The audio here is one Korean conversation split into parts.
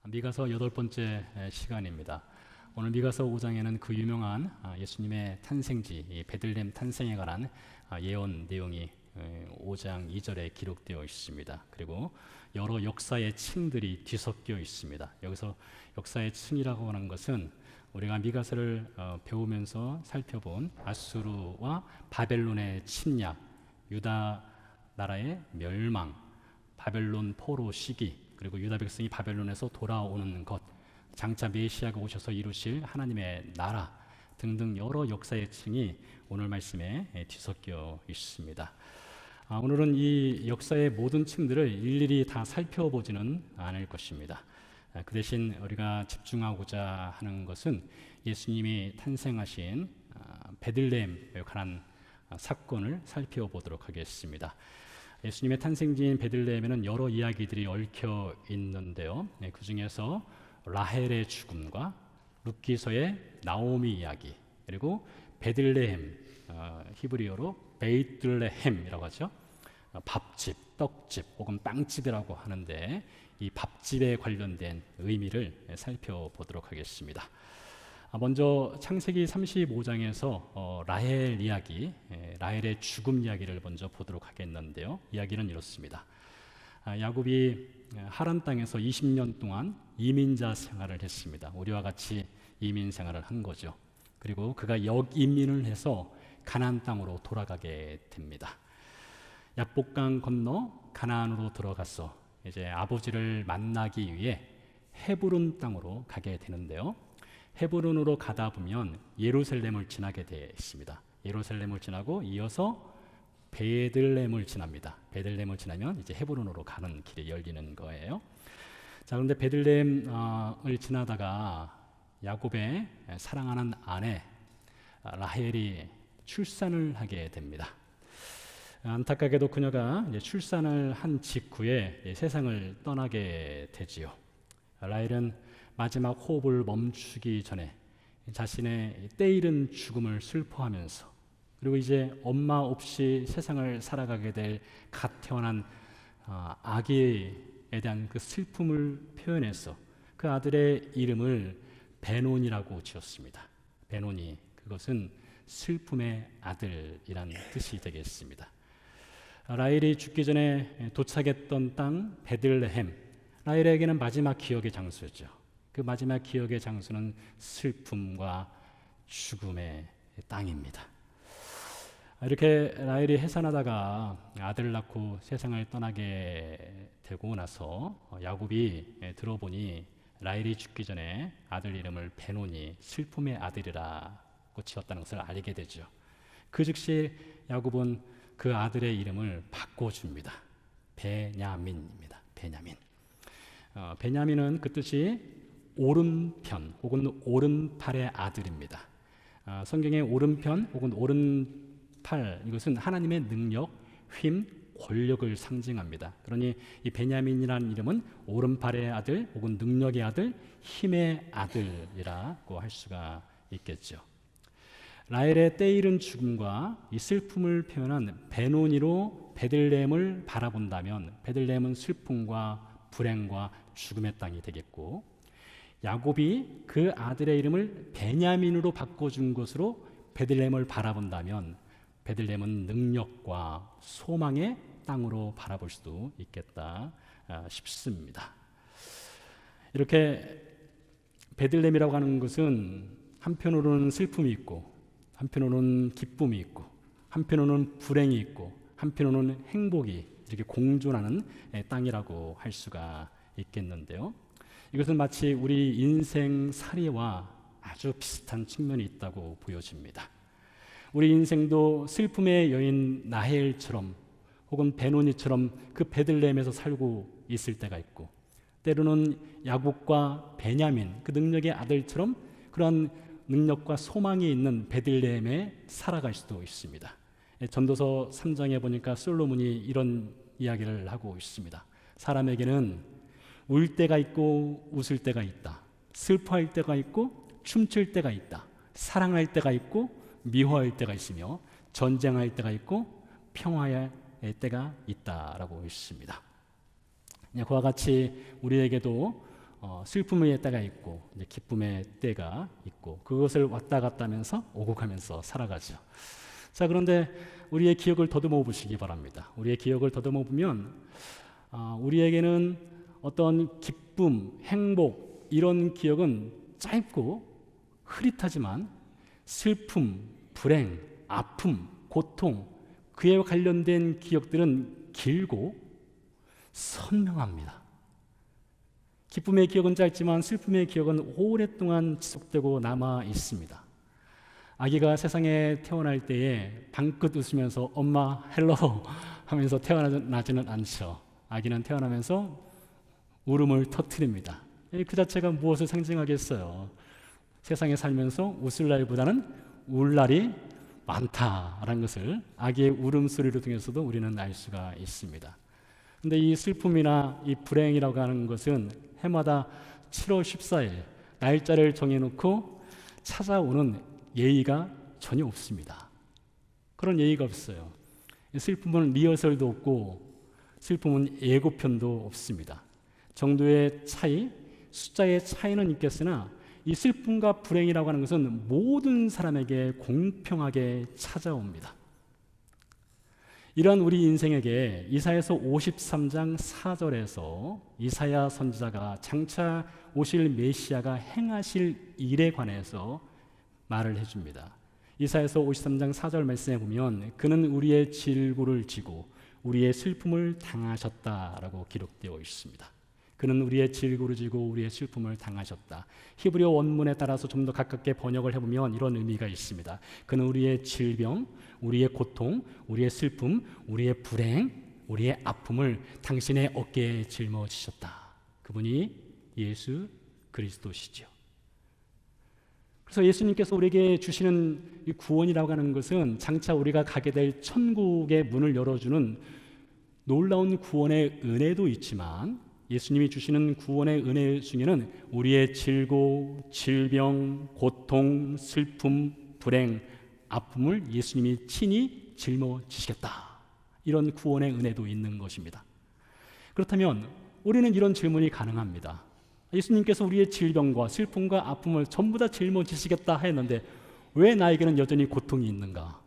미가서 8번째 시간입니다. 오늘 미가서 5장에는 그 유명한 예수님의 탄생지 이 베들레헴 탄생에 관한 예언 내용이 5장 2절에 기록되어 있습니다. 그리고 여러 역사의 층들이 뒤섞여 있습니다. 여기서 역사의 층이라고 하는 것은 우리가 미가서를 배우면서 살펴본 아수르와 바벨론의 침략, 유다 나라의 멸망, 바벨론 포로 시기, 그리고 유다 백성이 바벨론에서 돌아오는 것, 장차 메시아가 오셔서 이루실 하나님의 나라 등등 여러 역사의 층이 오늘 말씀에 뒤섞여 있습니다. 오늘은 이 역사의 모든 층들을 일일이 다 살펴보지는 않을 것입니다. 그 대신 우리가 집중하고자 하는 것은 예수님이 탄생하신 베들레헴에 관한 사건을 살펴보도록 하겠습니다. 예수님의 탄생지인 베들레헴에는 여러 이야기들이 얽혀 있는데요. 그 중에서 라헬의 죽음과 룻기서의 나오미 이야기, 그리고 베들레헴, 히브리어로 베이틀레헴이라고 하죠. 밥집, 떡집 혹은 빵집이라고 하는데 이 밥집에 관련된 의미를 살펴보도록 하겠습니다. 먼저 창세기 35장에서 라헬 이야기, 라헬의 죽음 이야기를 먼저 보도록 하겠는데요. 이야기는 이렇습니다. 야곱이 하란 땅에서 20년 동안 이민자 생활을 했습니다. 우리와 같이 이민 생활을 한 거죠. 그리고 그가 역이민을 해서 가나안 땅으로 돌아가게 됩니다. 야복강 건너 가나안으로 들어가서 이제 아버지를 만나기 위해 헤브론 땅으로 가게 되는데요. 헤브론으로 가다 보면 예루살렘을 지나게 되어 있습니다. 예루살렘을 지나고 이어서 베들레헴을 지납니다. 베들레헴을 지나면 이제 헤브론으로 가는 길이 열리는 거예요. 자, 그런데 베들레헴을 지나다가 야곱의 사랑하는 아내 라헬이 출산을 하게 됩니다. 안타깝게도 그녀가 이제 출산을 한 직후에 세상을 떠나게 되지요. 라헬은 마지막 호흡을 멈추기 전에 자신의 때이른 죽음을 슬퍼하면서, 그리고 이제 엄마 없이 세상을 살아가게 될 갓 태어난 아기에 대한 그 슬픔을 표현해서 그 아들의 이름을 베논이라고 지었습니다. 베논이, 그것은 슬픔의 아들이란 뜻이 되겠습니다. 라헬이 죽기 전에 도착했던 땅 베들레헴, 라헬에게는 마지막 기억의 장소였죠. 그 마지막 기억의 장소는 슬픔과 죽음의 땅입니다. 이렇게 라헬이 해산하다가 아들을 낳고 세상을 떠나게 되고 나서 야곱이 들어보니 라헬이 죽기 전에 아들 이름을 베논이 슬픔의 아들이라고 지었다는 것을 알게 되죠. 그 즉시 야곱은 그 아들의 이름을 바꿔줍니다. 베냐민입니다. 베냐민. 베냐민은 그 뜻이 오른편 혹은 오른팔의 아들입니다. 성경의 오른편 혹은 오른팔, 이것은 하나님의 능력, 힘, 권력을 상징합니다. 그러니 이 베냐민이라는 이름은 오른팔의 아들 혹은 능력의 아들, 힘의 아들이라고 할 수가 있겠죠. 라헬의 때이른 죽음과 이 슬픔을 표현한 베논이로 베들레헴을 바라본다면 베들레헴은 슬픔과 불행과 죽음의 땅이 되겠고, 야곱이 그 아들의 이름을 베냐민으로 바꿔준 것으로 베들레헴을 바라본다면 베들레헴은 능력과 소망의 땅으로 바라볼 수도 있겠다 싶습니다. 이렇게 베들레헴이라고 하는 것은 한편으로는 슬픔이 있고, 한편으로는 기쁨이 있고, 한편으로는 불행이 있고, 한편으로는 행복이 이렇게 공존하는 땅이라고 할 수가 있겠는데요. 이것은 마치 우리 인생살이와 아주 비슷한 측면이 있다고 보여집니다. 우리 인생도 슬픔의 여인 라헬처럼 혹은 베논이처럼 그 베들레헴에서 살고 있을 때가 있고, 때로는 야곱과 베냐민, 그 능력의 아들처럼 그런 능력과 소망이 있는 베들레헴에 살아갈 수도 있습니다. 전도서 3장에 보니까 솔로몬이 이런 이야기를 하고 있습니다. 사람에게는 울 때가 있고 웃을 때가 있다. 슬퍼할 때가 있고 춤출 때가 있다. 사랑할 때가 있고 미워할 때가 있으며 전쟁할 때가 있고 평화의 때가 있다라고 있습니다. 그와 같이 우리에게도 슬픔의 때가 있고 이제 기쁨의 때가 있고 그것을 왔다 갔다 하면서 오고 가면서 살아가죠. 자, 그런데 우리의 기억을 더듬어 보시기 바랍니다. 우리의 기억을 더듬어 보면 우리에게는 어떤 기쁨, 행복 이런 기억은 짧고 흐릿하지만 슬픔, 불행, 아픔, 고통 그에 관련된 기억들은 길고 선명합니다. 기쁨의 기억은 짧지만 슬픔의 기억은 오랫동안 지속되고 남아 있습니다. 아기가 세상에 태어날 때에 방긋 웃으면서 엄마 헬로 하면서 태어나지는 않죠. 아기는 태어나면서 울음을 터뜨립니다. 그 자체가 무엇을 상징하겠어요? 세상에 살면서 웃을 날보다는 울 날이 많다라는 것을 아기의 울음소리를 통해서도 우리는 알 수가 있습니다. 근데 이 슬픔이나 이 불행이라고 하는 것은 해마다 7월 14일 날짜를 정해놓고 찾아오는 예의가 전혀 없습니다. 그런 예의가 없어요. 슬픔은 리허설도 없고 슬픔은 예고편도 없습니다. 정도의 차이, 숫자의 차이는 있겠으나 이 슬픔과 불행이라고 하는 것은 모든 사람에게 공평하게 찾아옵니다. 이러한 우리 인생에게 이사야서 53장 4절에서 이사야 선지자가 장차 오실 메시아가 행하실 일에 관해서 말을 해줍니다. 이사야서 53장 4절 말씀에 보면 그는 우리의 질고를 지고 우리의 슬픔을 당하셨다라고 기록되어 있습니다. 그는 우리의 질고를 지고 우리의 슬픔을 당하셨다. 히브리어 원문에 따라서 좀 더 가깝게 번역을 해보면 이런 의미가 있습니다. 그는 우리의 질병, 우리의 고통, 우리의 슬픔, 우리의 불행, 우리의 아픔을 당신의 어깨에 짊어지셨다. 그분이 예수 그리스도시죠. 그래서 예수님께서 우리에게 주시는 이 구원이라고 하는 것은 장차 우리가 가게 될 천국의 문을 열어주는 놀라운 구원의 은혜도 있지만 예수님이 주시는 구원의 은혜 중에는 우리의 질고, 질병, 고통, 슬픔, 불행, 아픔을 예수님이 친히 짊어지시겠다. 이런 구원의 은혜도 있는 것입니다. 그렇다면 우리는 이런 질문이 가능합니다. 예수님께서 우리의 질병과 슬픔과 아픔을 전부 다 짊어지시겠다 했는데 왜 나에게는 여전히 고통이 있는가?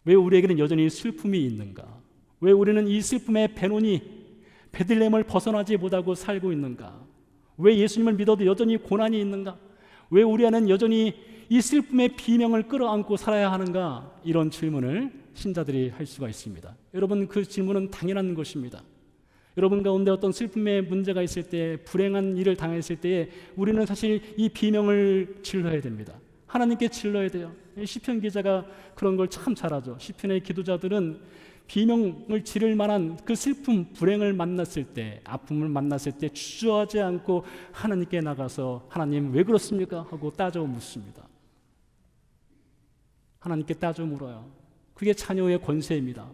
왜 우리에게는 여전히 슬픔이 있는가? 왜 우리는 이 슬픔의 배논이 베들레헴을 벗어나지 못하고 살고 있는가? 왜 예수님을 믿어도 여전히 고난이 있는가? 왜 우리 안에는 여전히 이 슬픔의 비명을 끌어안고 살아야 하는가? 이런 질문을 신자들이 할 수가 있습니다. 여러분, 그 질문은 당연한 것입니다. 여러분 가운데 어떤 슬픔의 문제가 있을 때, 불행한 일을 당했을 때에 우리는 사실 이 비명을 질러야 됩니다. 하나님께 질러야 돼요. 시편 기자가 그런 걸 참 잘하죠. 시편의 기도자들은 비명을 지를 만한 그 슬픔, 불행을 만났을 때, 아픔을 만났을 때 주저하지 않고 하나님께 나가서 하나님 왜 그렇습니까? 하고 따져 묻습니다. 하나님께 따져 물어요. 그게 자녀의 권세입니다.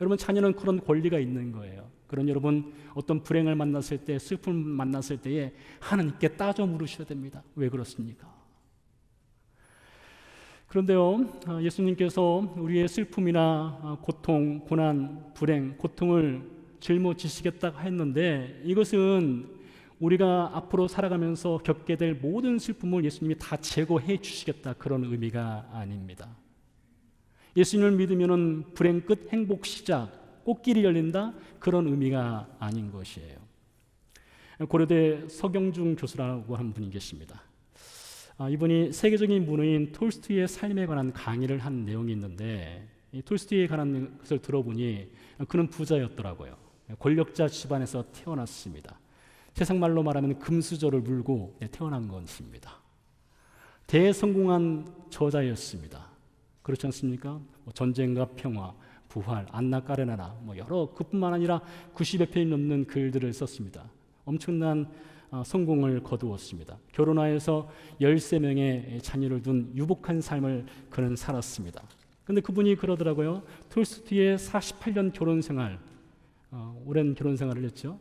여러분, 자녀는 그런 권리가 있는 거예요. 그런 여러분 어떤 불행을 만났을 때, 슬픔을 만났을 때에 하나님께 따져 물으셔야 됩니다. 왜 그렇습니까? 그런데요, 예수님께서 우리의 슬픔이나 고통, 고난, 불행, 고통을 짊어지시겠다고 했는데 이것은 우리가 앞으로 살아가면서 겪게 될 모든 슬픔을 예수님이 다 제거해 주시겠다 그런 의미가 아닙니다. 예수님을 믿으면 불행 끝 행복 시작, 꽃길이 열린다 그런 의미가 아닌 것이에요. 고려대 서경중 교수라고 하는 분이 계십니다. 이분이 세계적인 문호인 톨스토이의 삶에 관한 강의를 한 내용이 있는데 이 톨스토이에 관한 것을 들어보니 그는 부자였더라고요. 권력자 집안에서 태어났습니다. 세상 말로 말하면 금수저를 물고 태어난 것입니다. 대성공한 저자였습니다. 그렇지 않습니까? 전쟁과 평화, 부활, 안나 까레나나 여러 그뿐만 아니라 90여 편이 넘는 글들을 썼습니다. 엄청난 성공을 거두었습니다. 결혼하여서 13명의 자녀를 둔 유복한 삶을 그는 살았습니다. 그런데 그분이 그러더라고요. 톨스토이의 48년 결혼 생활, 오랜 결혼 생활을 했죠.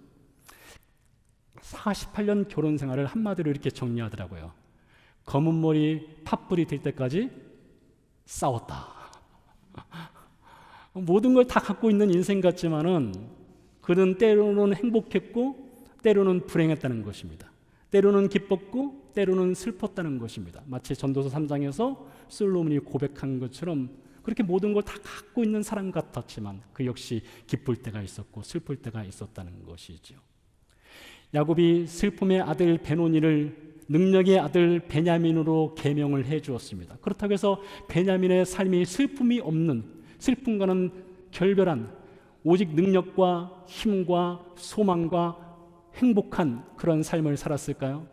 48년 결혼 생활을 한마디로 이렇게 정리하더라고요. 검은 머리 팥불이 될 때까지 싸웠다. 모든 걸 다 갖고 있는 인생 같지만은 그는 때로는 행복했고 때로는 불행했다는 것입니다. 때로는 기뻤고 때로는 슬펐다는 것입니다. 마치 전도서 3장에서 솔로몬이 고백한 것처럼 그렇게 모든 걸 다 갖고 있는 사람 같았지만 그 역시 기쁠 때가 있었고 슬플 때가 있었다는 것이죠. 야곱이 슬픔의 아들 베노니를 능력의 아들 베냐민으로 계명을 해 주었습니다. 그렇다고 해서 베냐민의 삶이 슬픔이 없는, 슬픔과는 결별한 오직 능력과 힘과 소망과 행복한 그런 삶을 살았을까요?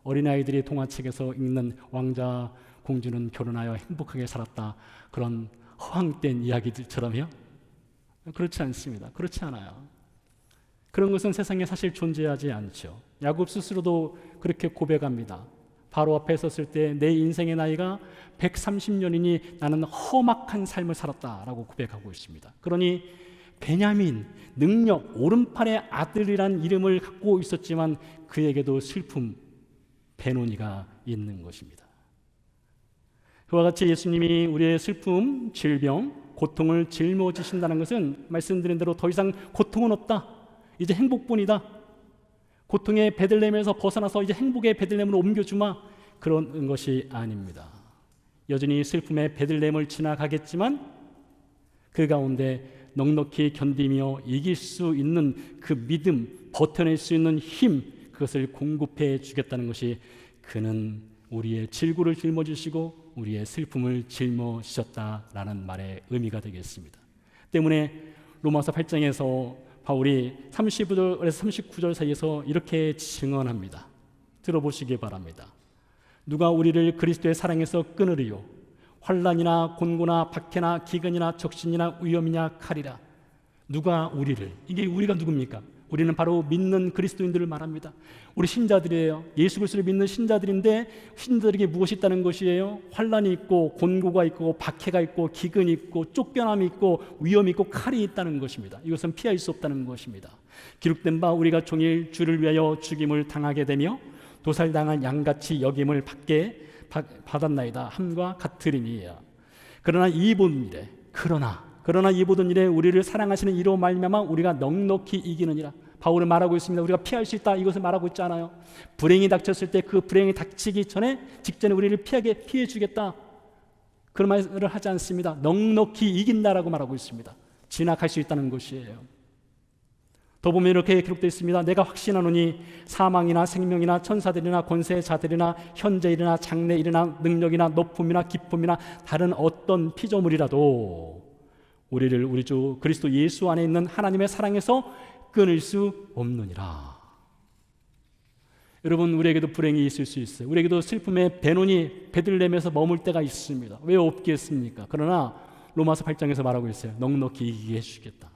어린아이들이 동화책에서 읽는 왕자 공주는 결혼하여 행복하게 살았다, 그런 허황된 이야기들처럼요? 그렇지 않습니다. 그렇지 않아요. 그런 것은 세상에 사실 존재하지 않죠. 야곱 스스로도 그렇게 고백합니다. 바로 앞에 섰을 때 내 인생의 나이가 130년이니 나는 험악한 삶을 살았다라고 고백하고 있습니다. 그러니 베냐민, 능력, 오른팔의 아들이란 이름을 갖고 있었지만 그에게도 슬픔, 베노니가 있는 것입니다. 그와 같이 예수님이 우리의 슬픔, 질병, 고통을 짊어지신다는 것은 말씀드린 대로 더 이상 고통은 없다, 이제 행복뿐이다, 고통의 베들레헴에서 벗어나서 이제 행복의 베들레헴으로 옮겨주마, 그런 것이 아닙니다. 여전히 슬픔의 베들레헴을 지나가겠지만 그 가운데 넉넉히 견디며 이길 수 있는 그 믿음, 버텨낼 수 있는 힘, 그것을 공급해 주겠다는 것이 그는 우리의 질고를 짊어지시고 우리의 슬픔을 짊어지셨다라는 말의 의미가 되겠습니다. 때문에 로마서 8장에서 바울이 35절에서 39절 사이에서 이렇게 증언합니다. 들어보시기 바랍니다. 누가 우리를 그리스도의 사랑에서 끊으리요? 환난이나 곤고나 박해나 기근이나 적신이나 위험이냐 칼이라. 누가 우리를, 이게 우리가 누굽니까? 우리는 바로 믿는 그리스도인들을 말합니다. 우리 신자들이에요. 예수 그리스도를 믿는 신자들인데 신자들에게 무엇이 있다는 것이에요? 환난이 있고 곤고가 있고 박해가 있고 기근이 있고 쫓겨남이 있고 위험이 있고 칼이 있다는 것입니다. 이것은 피할 수 없다는 것입니다. 기록된 바 우리가 종일 주를 위하여 죽임을 당하게 되며 도살당한 양같이 여김을 받았나이다 함과 같으리니. 그러나 이 모든 일에 그러나 이 모든 일에 우리를 사랑하시는 이로 말미암아 우리가 넉넉히 이기느니라. 바울은 말하고 있습니다. 우리가 피할 수 있다, 이것을 말하고 있지 않아요. 불행이 닥쳤을 때 그 불행이 닥치기 직전에 우리를 피해 주겠다, 그런 말을 하지 않습니다. 넉넉히 이긴다라고 말하고 있습니다. 진압할 수 있다는 것이에요. 더 보면 이렇게 기록되어 있습니다. 내가 확신하노니 사망이나 생명이나 천사들이나 권세자들이나 현재일이나 장래일이나 능력이나 높음이나 기쁨이나 다른 어떤 피조물이라도 우리를 우리 주 그리스도 예수 안에 있는 하나님의 사랑에서 끊을 수 없느니라. 여러분, 우리에게도 불행이 있을 수 있어요. 우리에게도 슬픔의 베논이 베들레헴에서 머물 때가 있습니다. 왜 없겠습니까? 그러나 로마서 8장에서 말하고 있어요. 넉넉히 이기게 해주겠다.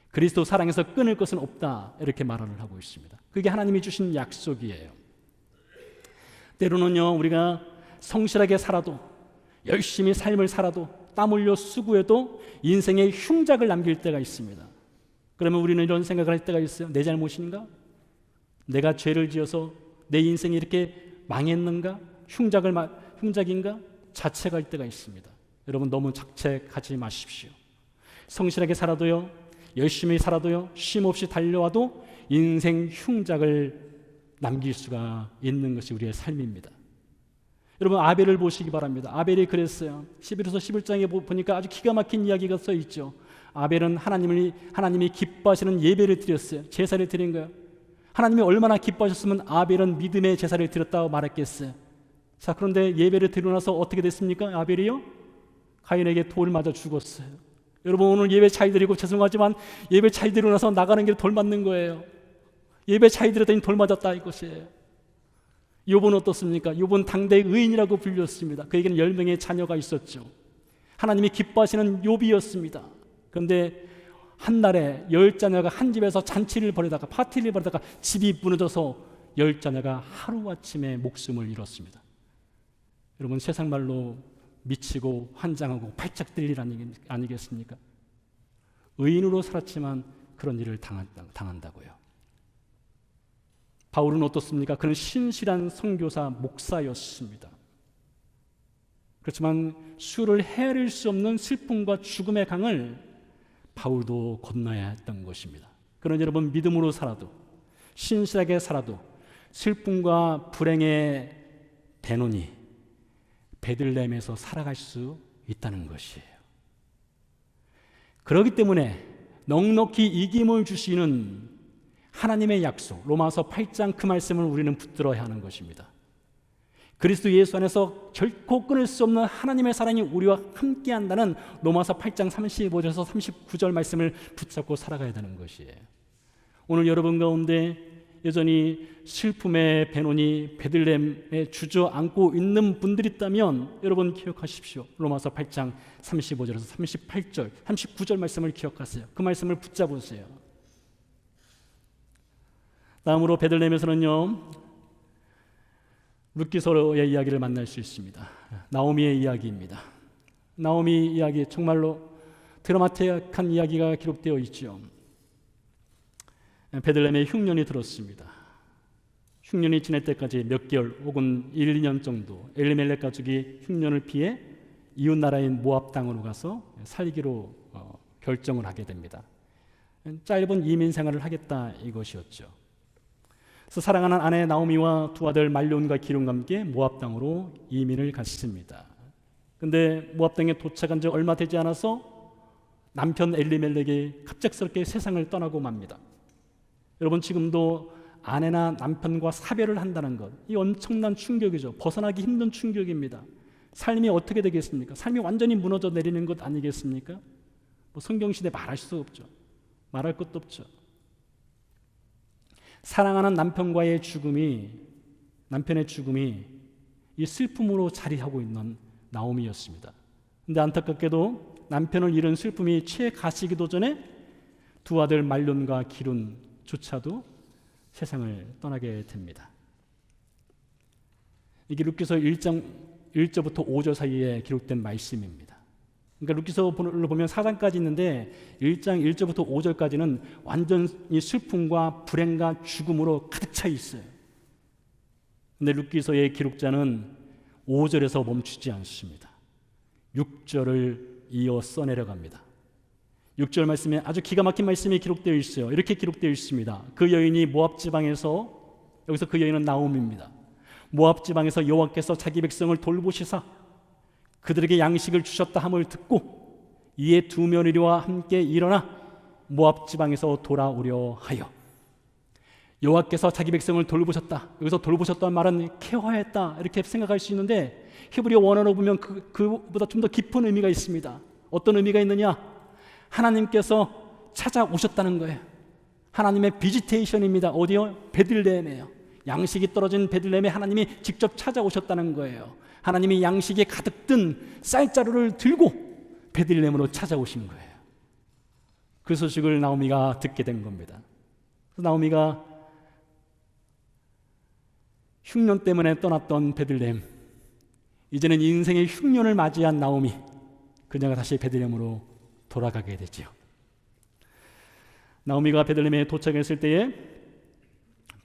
그리스도 사랑에서 끊을 것은 없다, 이렇게 말을 하고 있습니다. 그게 하나님이 주신 약속이에요. 때로는요, 우리가 성실하게 살아도, 열심히 삶을 살아도, 땀 흘려 수고해도 인생의 흉작을 남길 때가 있습니다. 그러면 우리는 이런 생각을 할 때가 있어요. 내 잘못인가? 내가 죄를 지어서 내 인생이 이렇게 망했는가? 흉작인가? 자책할 때가 있습니다. 여러분, 너무 자책하지 마십시오. 성실하게 살아도요, 열심히 살아도요, 쉼없이 달려와도 인생 흉작을 남길 수가 있는 것이 우리의 삶입니다. 여러분, 아벨을 보시기 바랍니다. 아벨이 그랬어요. 11에서 11장에 보니까 아주 기가 막힌 이야기가 써 있죠. 아벨은 하나님이 기뻐하시는 예배를 드렸어요. 제사를 드린 거예요. 하나님이 얼마나 기뻐하셨으면 아벨은 믿음의 제사를 드렸다고 말했겠어요. 자, 그런데 예배를 드리고 나서 어떻게 됐습니까? 아벨이요? 가인에게 돌 맞아 죽었어요. 여러분, 오늘 예배 잘 드리고 죄송하지만 예배 잘 드리고 나서 나가는 길에 돌 맞는 거예요. 예배 잘 드렸더니 돌 맞았다, 이것이에요. 욥은 어떻습니까? 욥은 당대의 의인이라고 불렸습니다. 그에게는 10명의 자녀가 있었죠. 하나님이 기뻐하시는 욥이었습니다. 그런데 한날에 10자녀가 한 집에서 잔치를 벌이다가 파티를 벌이다가 집이 무너져서 10자녀가 하루아침에 목숨을 잃었습니다. 여러분, 세상 말로 미치고 환장하고 팔짝 뛸 일 아니겠습니까? 의인으로 살았지만 그런 일을 당한다고요. 바울은 어떻습니까? 그는 신실한 선교사 목사였습니다. 그렇지만 수를 헤아릴 수 없는 슬픔과 죽음의 강을 바울도 건너야 했던 것입니다. 그러나 여러분, 믿음으로 살아도, 신실하게 살아도, 슬픔과 불행의 배논이 베들레헴에서 살아갈 수 있다는 것이에요. 그렇기 때문에 넉넉히 이김을 주시는 하나님의 약속, 로마서 8장 그 말씀을 우리는 붙들어야 하는 것입니다. 그리스도 예수 안에서 결코 끊을 수 없는 하나님의 사랑이 우리와 함께한다는 로마서 8장 35절에서 39절 말씀을 붙잡고 살아가야 되는 것이에요. 오늘 여러분 가운데 여전히 슬픔의 배논이 베들레헴에 주저앉고 있는 분들이 있다면 여러분 기억하십시오. 로마서 8장 35절에서 38절, 39절 말씀을 기억하세요. 그 말씀을 붙잡으세요. 다음으로 베들레헴에서는요, 룻기서의 이야기를 만날 수 있습니다. 나오미의 이야기입니다. 나오미 이야기, 정말로 드라마틱한 이야기가 기록되어 있죠. 베들레헴에 흉년이 들었습니다. 흉년이 지날 때까지 몇 개월 혹은 1, 2년 정도 엘리멜렉 가족이 흉년을 피해 이웃 나라인 모압 땅으로 가서 살기로 결정을 하게 됩니다. 짧은 이민 생활을 하겠다 이것이었죠. 그래서 사랑하는 아내 나오미와 두 아들 말론과 기lum과 함께 모압 땅으로 이민을 갔습니다. 근데 모압 땅에 도착한 지 얼마 되지 않아서 남편 엘리멜렉이 갑작스럽게 세상을 떠나고 맙니다. 여러분, 지금도 아내나 남편과 사별을 한다는 것, 이 엄청난 충격이죠. 벗어나기 힘든 충격입니다. 삶이 어떻게 되겠습니까? 삶이 완전히 무너져 내리는 것 아니겠습니까? 성경시대 말할 수 없죠. 말할 것도 없죠. 사랑하는 남편의 죽음이 이 슬픔으로 자리하고 있는 나오미였습니다. 그런데 안타깝게도 남편을 잃은 슬픔이 채 가시기도 전에 두 아들 말론과 기lum조차도 세상을 떠나게 됩니다. 이게 룻기서 1장 1절부터 5절 사이에 기록된 말씀입니다. 그러니까 룻기서를 보면 4장까지 있는데 1장 1절부터 5절까지는 완전히 슬픔과 불행과 죽음으로 가득 차 있어요. 근데 룻기서의 기록자는 5절에서 멈추지 않습니다. 6절을 이어 써내려갑니다. 6절 말씀에 아주 기가 막힌 말씀이 기록되어 있어요. 이렇게 기록되어 있습니다. 그 여인이 모압 지방에서, 여기서 그 여인은 나오미입니다. 모압 지방에서 여호와께서 자기 백성을 돌보시사 그들에게 양식을 주셨다 함을 듣고 이에 두 며느리와 함께 일어나 모압 지방에서 돌아오려 하여. 여호와께서 자기 백성을 돌보셨다. 여기서 돌보셨다는 말은 케어했다 이렇게 생각할 수 있는데 히브리 원어로 보면 그보다 좀 더 깊은 의미가 있습니다. 어떤 의미가 있느냐? 하나님께서 찾아오셨다는 거예요. 하나님의 비지테이션입니다. 어디요? 베들레헴이에요. 양식이 떨어진 베들레헴에 하나님이 직접 찾아오셨다는 거예요. 하나님이 양식에 가득 든 쌀자루를 들고 베들레헴으로 찾아오신 거예요. 그 소식을 나오미가 듣게 된 겁니다. 나오미가 흉년 때문에 떠났던 베들레헴, 이제는 인생의 흉년을 맞이한 나오미, 그녀가 다시 베들레헴으로 돌아가게 되지요. 나오미가 베들레헴에 도착했을 때에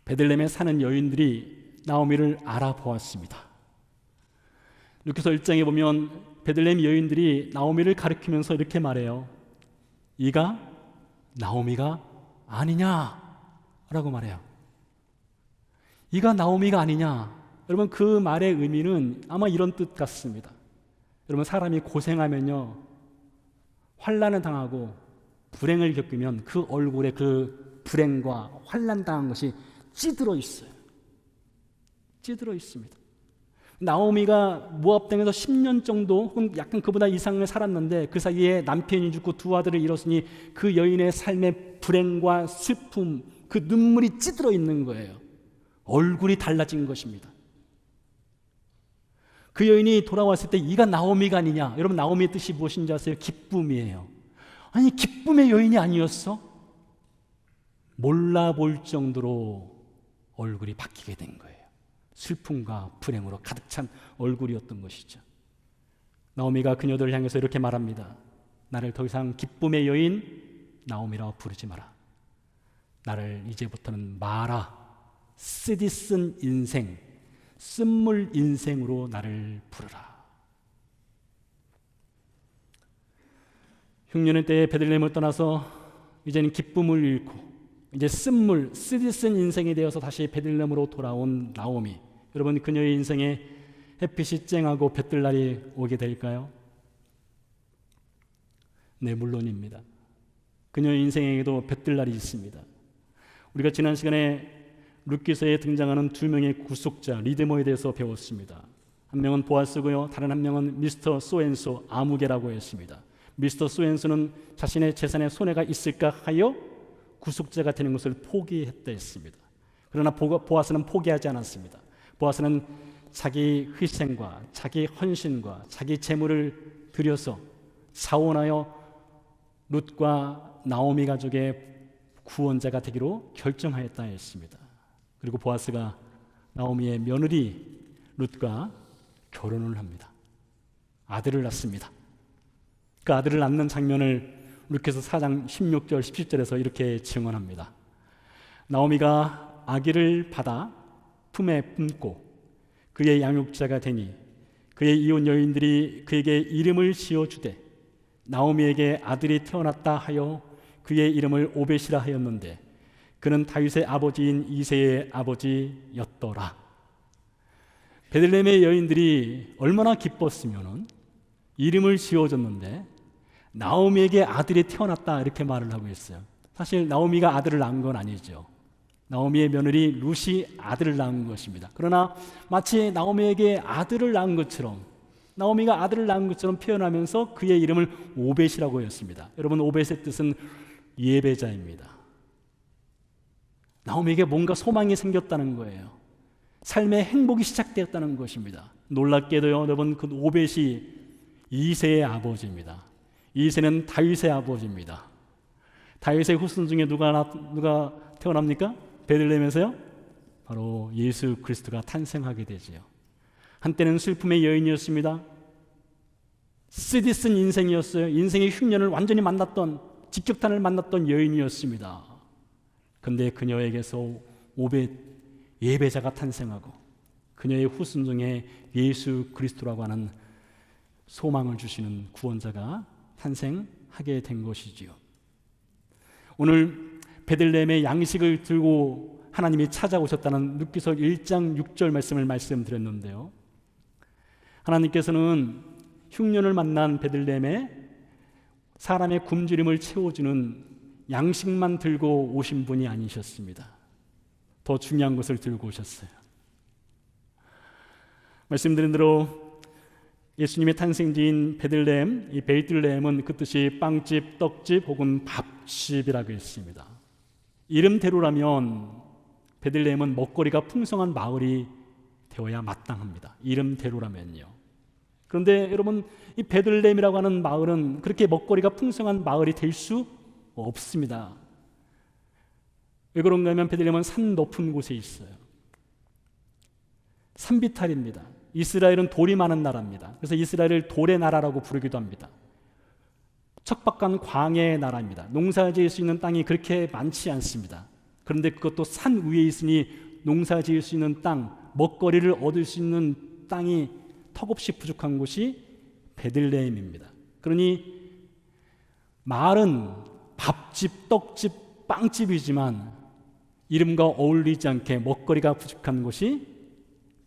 베들레헴에 사는 여인들이 나오미를 알아보았습니다. 룻기서 1장에 보면 베들레헴 여인들이 나오미를 가리키면서 이렇게 말해요. 이가 나오미가 아니냐라고 말해요. 이가 나오미가 아니냐. 여러분, 그 말의 의미는 아마 이런 뜻 같습니다. 여러분, 사람이 고생하면요, 환난을 당하고 불행을 겪으면 그 얼굴에 그 불행과 환난 당한 것이 찌들어 있어요. 찌들어 있습니다. 나오미가 모압 땅에서 10년 정도 혹은 약간 그보다 이상을 살았는데 그 사이에 남편이 죽고 두 아들을 잃었으니 그 여인의 삶의 불행과 슬픔, 그 눈물이 찌들어 있는 거예요. 얼굴이 달라진 것입니다. 그 여인이 돌아왔을 때 이가 나오미가 아니냐. 여러분, 나오미의 뜻이 무엇인지 아세요? 기쁨이에요. 아니, 기쁨의 여인이 아니었어? 몰라볼 정도로 얼굴이 바뀌게 된 거예요. 슬픔과 불행으로 가득 찬 얼굴이었던 것이죠. 나오미가 그녀들을 향해서 이렇게 말합니다. 나를 더 이상 기쁨의 여인 나오미라고 부르지 마라. 나를 이제부터는 마라, 쓰디 쓴 인생, 쓴물 인생으로 나를 부르라. 흉년의 때에 베들레헴을 떠나서 이제는 기쁨을 잃고 이제 쓴물, 쓰디 쓴 인생이 되어서 다시 베들레헴으로 돌아온 나오미. 여러분, 그녀의 인생에 햇빛이 쨍하고 볕들 날이 오게 될까요? 네, 물론입니다. 그녀의 인생에게도 볕들 날이 있습니다. 우리가 지난 시간에 룻기서에 등장하는 두 명의 구속자 리드머에 대해서 배웠습니다. 한 명은 보아스고요, 다른 한 명은 미스터 소앤소 아무개라고 했습니다. 미스터 소앤소는 자신의 재산에 손해가 있을까 하여 구속자가 되는 것을 포기했다 했습니다. 그러나 보아스는 포기하지 않았습니다. 보아스는 자기 희생과 자기 헌신과 자기 재물을 들여서 사원하여 룻과 나오미 가족의 구원자가 되기로 결정하였다 했습니다. 그리고 보아스가 나오미의 며느리 룻과 결혼을 합니다. 아들을 낳습니다. 그 아들을 낳는 장면을 룻기서 4장 16절 17절에서 이렇게 증언합니다. 나오미가 아기를 받아 품에 품고 그의 양육자가 되니 그의 이혼 여인들이 그에게 이름을 지어주되 나오미에게 아들이 태어났다 하여 그의 이름을 오벳이라 하였는데 그는 다윗의 아버지인 이새의 아버지였더라. 베들레헴의 여인들이 얼마나 기뻤으면 이름을 지어줬는데 나오미에게 아들이 태어났다 이렇게 말을 하고 있어요. 사실 나오미가 아들을 낳은 건 아니죠. 나오미의 며느리 룻이 아들을 낳은 것입니다. 그러나 마치 나오미에게 아들을 낳은 것처럼, 나오미가 아들을 낳은 것처럼 표현하면서 그의 이름을 오벳이라고 했습니다. 여러분, 오벳의 뜻은 예배자입니다. 나오미에게 뭔가 소망이 생겼다는 거예요. 삶의 행복이 시작되었다는 것입니다. 놀랍게도요, 여러분, 그 오벳이 이새의 아버지입니다. 이새는 다윗의 아버지입니다. 다윗의 후손 중에 누가 태어납니까? 베들레헴에서요? 바로 예수 그리스도가 탄생하게 되지요. 한때는 슬픔의 여인이었습니다. 쓰디 쓴 인생이었어요. 인생의 흉년을 완전히 만났던, 직격탄을 만났던 여인이었습니다. 그런데 그녀에게서 오벳 예배자가 탄생하고 그녀의 후손 중에 예수 그리스도라고 하는 소망을 주시는 구원자가 탄생하게 된 것이지요. 오늘 베들레헴의 양식을 들고 하나님이 찾아오셨다는 룻기서 1장 6절 말씀을 말씀드렸는데요. 하나님께서는 흉년을 만난 베들레헴에 사람의 굶주림을 채워주는 양식만 들고 오신 분이 아니셨습니다. 더 중요한 것을 들고 오셨어요. 말씀드린 대로 예수님의 탄생지인 베들레헴, 이 베이틀레헴은 그 뜻이 빵집, 떡집 혹은 밥집이라고 했습니다. 이름대로라면 베들레헴은 먹거리가 풍성한 마을이 되어야 마땅합니다. 이름대로라면요. 그런데 여러분, 이 베들레헴이라고 하는 마을은 그렇게 먹거리가 풍성한 마을이 될 수 없습니다. 왜 그런가 하면 베들레헴은 산 높은 곳에 있어요. 산비탈입니다. 이스라엘은 돌이 많은 나라입니다. 그래서 이스라엘을 돌의 나라라고 부르기도 합니다. 척박한 광야의 나라입니다. 농사 지을 수 있는 땅이 그렇게 많지 않습니다. 그런데 그것도 산 위에 있으니 농사 지을 수 있는 땅, 먹거리를 얻을 수 있는 땅이 턱없이 부족한 곳이 베들레헴입니다. 그러니 말은 밥집, 떡집, 빵집이지만 이름과 어울리지 않게 먹거리가 부족한 곳이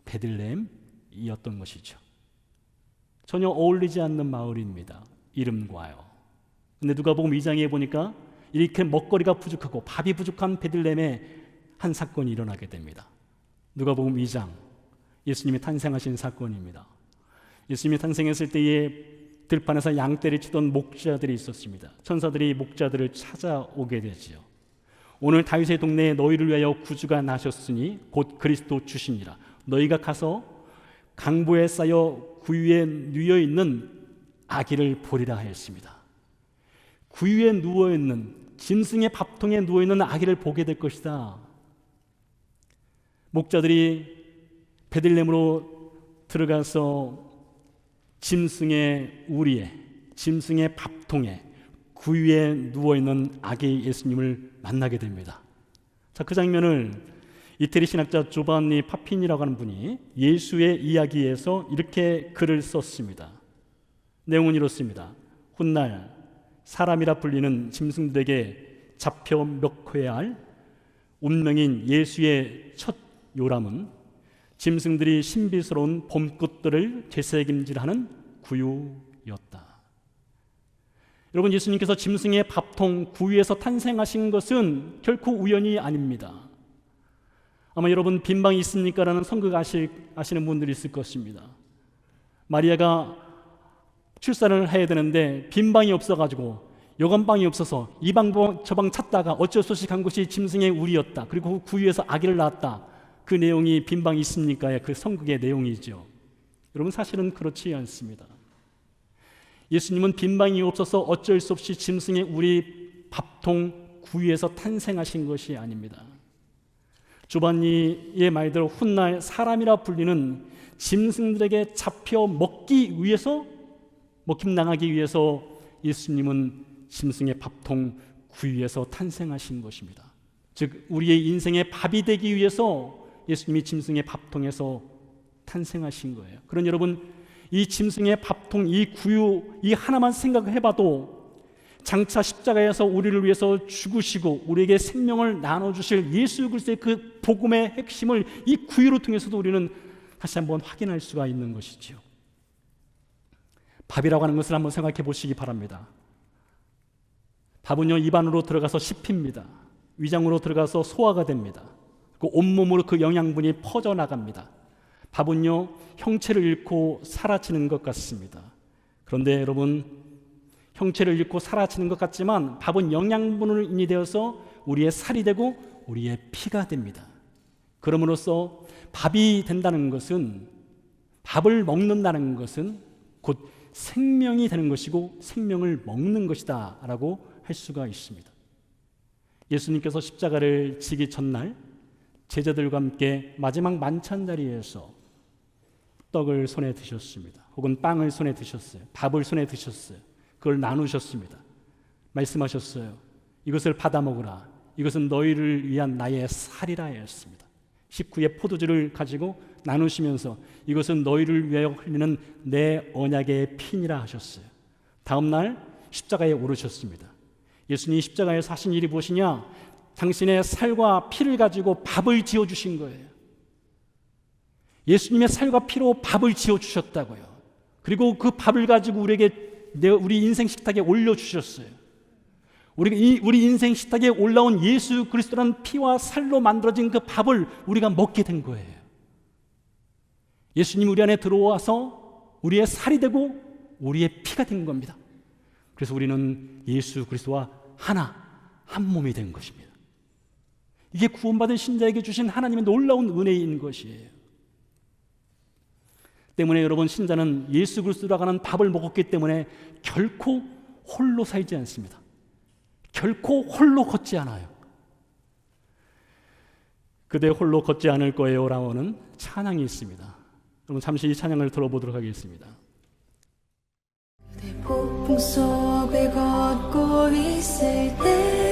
베들레헴이었던 것이죠. 전혀 어울리지 않는 마을입니다. 이름과요. 근데 누가복음 2장에 보니까 이렇게 먹거리가 부족하고 밥이 부족한 베들레헴에 한 사건이 일어나게 됩니다. 누가복음 2장, 예수님이 탄생하신 사건입니다. 예수님이 탄생했을 때에 들판에서 양떼를 치던 목자들이 있었습니다. 천사들이 목자들을 찾아오게 되지요. 오늘 다윗의 동네에 너희를 위하여 구주가 나셨으니 곧 그리스도 주시니라. 너희가 가서 강보에 쌓여 구유에 누워 있는 아기를 보리라 하였습니다. 구유에 누워 있는, 짐승의 밥통에 누워 있는 아기를 보게 될 것이다. 목자들이 베들레헴으로 들어가서 짐승의 우리에, 짐승의 밥통에, 구유에 누워 있는 아기 예수님을 만나게 됩니다. 자, 그 장면을 이태리 신학자 조반니 파피니라고 하는 분이 예수의 이야기에서 이렇게 글을 썼습니다. 내용은 이렇습니다. 훗날 사람이라 불리는 짐승들에게 잡혀 멱혀야 할 운명인 예수의 첫 요람은 짐승들이 신비스러운 봄꽃들을 되새김질하는 구유였다. 여러분, 예수님께서 짐승의 밥통 구유에서 탄생하신 것은 결코 우연이 아닙니다. 아마 여러분 빈방이 있습니까? 라는 선극 아시는 분들이 있을 것입니다. 마리아가 출산을 해야 되는데 빈방이 없어가지고 여관방이 없어서 이 방 저 방 찾다가 어쩔 수 없이 간 곳이 짐승의 우리였다. 그리고 구유에서 아기를 낳았다. 그 내용이 빈방이 있습니까의 그 선극의 내용이죠. 여러분, 사실은 그렇지 않습니다. 예수님은 빈방이 없어서 어쩔 수 없이 짐승의 우리 밥통 구유에서 탄생하신 것이 아닙니다. 조반니의 말대로 훗날 사람이라 불리는 짐승들에게 잡혀 먹힘당하기 위해서 예수님은 짐승의 밥통 구유에서 탄생하신 것입니다. 즉 우리의 인생의 밥이 되기 위해서 예수님이 짐승의 밥통에서 탄생하신 거예요. 그런 여러분, 이 짐승의 밥통, 이 구유, 이 하나만 생각해봐도 장차 십자가에서 우리를 위해서 죽으시고 우리에게 생명을 나눠주실 예수 그리스도의 그 복음의 핵심을 이 구유를 통해서도 우리는 다시 한번 확인할 수가 있는 것이지요. 밥이라고 하는 것을 한번 생각해 보시기 바랍니다. 밥은요, 입안으로 들어가서 씹힙니다. 위장으로 들어가서 소화가 됩니다. 그 온몸으로 그 영양분이 퍼져나갑니다. 밥은요, 형체를 잃고 사라지는 것 같습니다. 그런데 여러분, 형체를 잃고 사라지는 것 같지만 밥은 영양분으로 인이 되어서 우리의 살이 되고 우리의 피가 됩니다. 그럼으로써 밥이 된다는 것은, 밥을 먹는다는 것은 곧 생명이 되는 것이고 생명을 먹는 것이다 라고 할 수가 있습니다. 예수님께서 십자가를 지기 전날 제자들과 함께 마지막 만찬 자리에서 떡을 손에 드셨습니다. 혹은 빵을 손에 드셨어요. 밥을 손에 드셨어요. 그걸 나누셨습니다. 말씀하셨어요. 이것을 받아 먹으라. 이것은 너희를 위한 나의 살이라 했습니다. 식후에 포도주를 가지고 나누시면서 이것은 너희를 위하여 흘리는 내 언약의 피니라 하셨어요. 다음 날 십자가에 오르셨습니다. 예수님이 십자가에서 하신 일이 무엇이냐? 당신의 살과 피를 가지고 밥을 지어주신 거예요. 예수님의 살과 피로 밥을 지어주셨다고요. 그리고 그 밥을 가지고 우리 인생 식탁에 올려주셨어요. 우리 인생 식탁에 올라온 예수 그리스도라는 피와 살로 만들어진 그 밥을 우리가 먹게 된 거예요. 예수님이 우리 안에 들어와서 우리의 살이 되고 우리의 피가 된 겁니다. 그래서 우리는 예수 그리스도와 한 몸이 된 것입니다. 이게 구원받은 신자에게 주신 하나님의 놀라운 은혜인 것이에요. 때문에 여러분, 신자는 예수 그리스도라고 하는 밥을 먹었기 때문에 결코 홀로 살지 않습니다. 결코 홀로 걷지 않아요. 그대 홀로 걷지 않을 거예요 라는 찬양이 있습니다. 여러분, 잠시 이 찬양을 들어보도록 하겠습니다. 그대 폭풍 속을 걷고 있을 때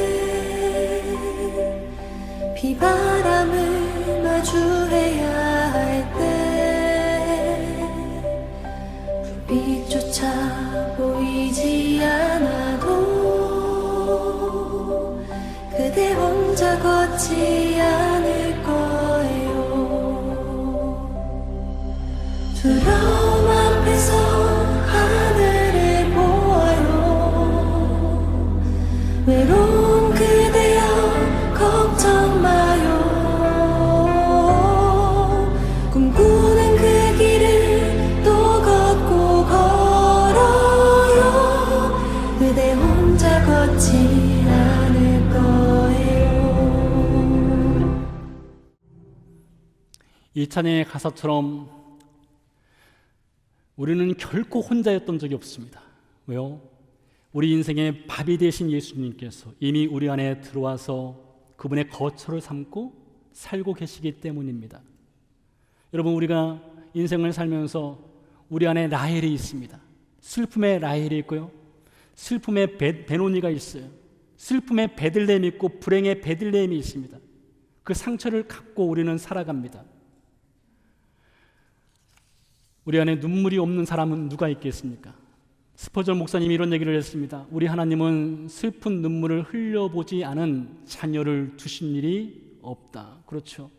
비바람을 마주해야 할 때 불빛조차 보이지 않아도 그대 혼자 걷지 않을 거예요. 두려움 앞에서 하늘을 보아요. 외로운 그대여 걱정 마요. 꿈꾸는 그 길을 또 걷고 걸어요. 그대 혼자 걷지 않을 거예요. 이 찬양의 가사처럼 우리는 결코 혼자였던 적이 없습니다. 왜요? 우리 인생의 밥이 되신 예수님께서 이미 우리 안에 들어와서 그분의 거처를 삼고 살고 계시기 때문입니다. 여러분, 우리가 인생을 살면서 우리 안에 라헬이 있습니다. 슬픔의 라헬이 있고요, 슬픔의 베노니가 있어요. 슬픔의 베들레헴이 있고 불행의 베들레헴이 있습니다. 그 상처를 갖고 우리는 살아갑니다. 우리 안에 눈물이 없는 사람은 누가 있겠습니까? 스퍼전 목사님이 이런 얘기를 했습니다. 우리 하나님은 슬픈 눈물을 흘려보지 않은 자녀를 두신 일이 없다. 그렇죠.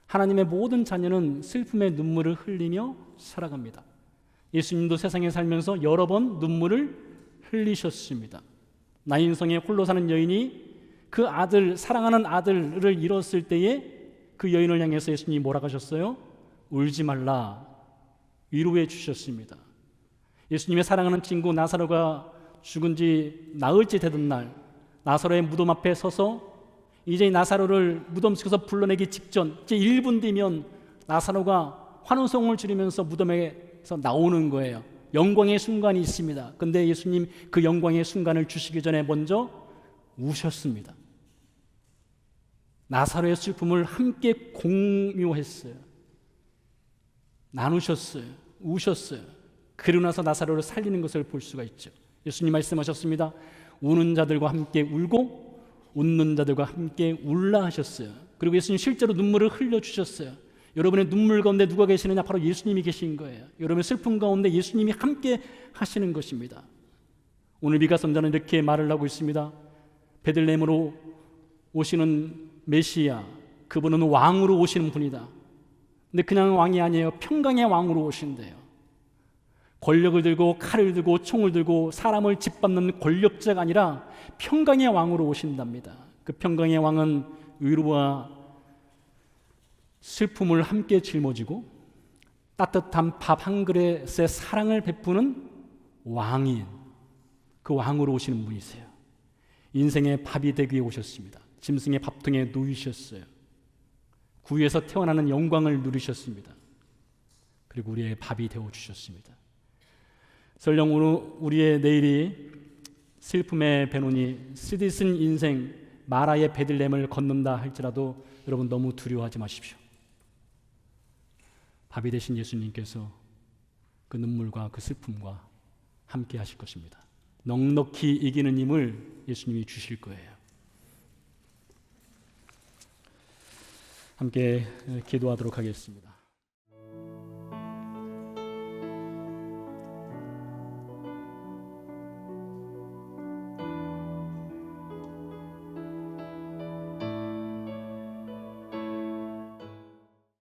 하나님의 모든 자녀는 슬픔의 눈물을 흘리며 살아갑니다. 예수님도 세상에 살면서 여러 번 눈물을 흘리셨습니다. 나인성에 홀로 사는 여인이 그 아들, 사랑하는 아들을 잃었을 때에 그 여인을 향해서 예수님이 뭐라고 하셨어요? 울지 말라, 위로해 주셨습니다. 예수님의 사랑하는 친구 나사로가 죽은 지 나흘째 되던 날, 나사로의 무덤 앞에 서서 이제 나사로를 무덤 속에서 불러내기 직전, 이제 1분 뒤면 나사로가 환호성을 지르면서 무덤에서 나오는 거예요. 영광의 순간이 있습니다. 근데 예수님 그 영광의 순간을 주시기 전에 먼저 우셨습니다. 나사로의 슬픔을 함께 공유했어요. 나누셨어요. 우셨어요. 그러고 나서 나사로를 살리는 것을 볼 수가 있죠. 예수님 말씀하셨습니다. 우는 자들과 함께 울고 웃는 자들과 함께 울라 하셨어요. 그리고 예수님 실제로 눈물을 흘려주셨어요. 여러분의 눈물 가운데 누가 계시느냐? 바로 예수님이 계신 거예요. 여러분의 슬픔 가운데 예수님이 함께 하시는 것입니다. 오늘 미가 선자는 이렇게 말을 하고 있습니다. 베들레헴으로 오시는 메시아, 그분은 왕으로 오시는 분이다. 근데 그냥 왕이 아니에요. 평강의 왕으로 오신대요. 권력을 들고 칼을 들고 총을 들고 사람을 짓밟는 권력자가 아니라 평강의 왕으로 오신답니다. 그 평강의 왕은 위로와 슬픔을 함께 짊어지고 따뜻한 밥 한 그릇의 사랑을 베푸는 왕인, 그 왕으로 오시는 분이세요. 인생의 밥이 되기 위해 오셨습니다. 짐승의 밥통에 누이셨어요. 구유에서 태어나는 영광을 누리셨습니다. 그리고 우리의 밥이 되어주셨습니다. 설령 우리의 내일이 슬픔의 배논이 쓰디쓴 인생 마라의 베들레헴을 걷는다 할지라도 여러분 너무 두려워하지 마십시오. 밥이 되신 예수님께서 그 눈물과 그 슬픔과 함께 하실 것입니다. 넉넉히 이기는 힘을 예수님이 주실 거예요. 함께 기도하도록 하겠습니다.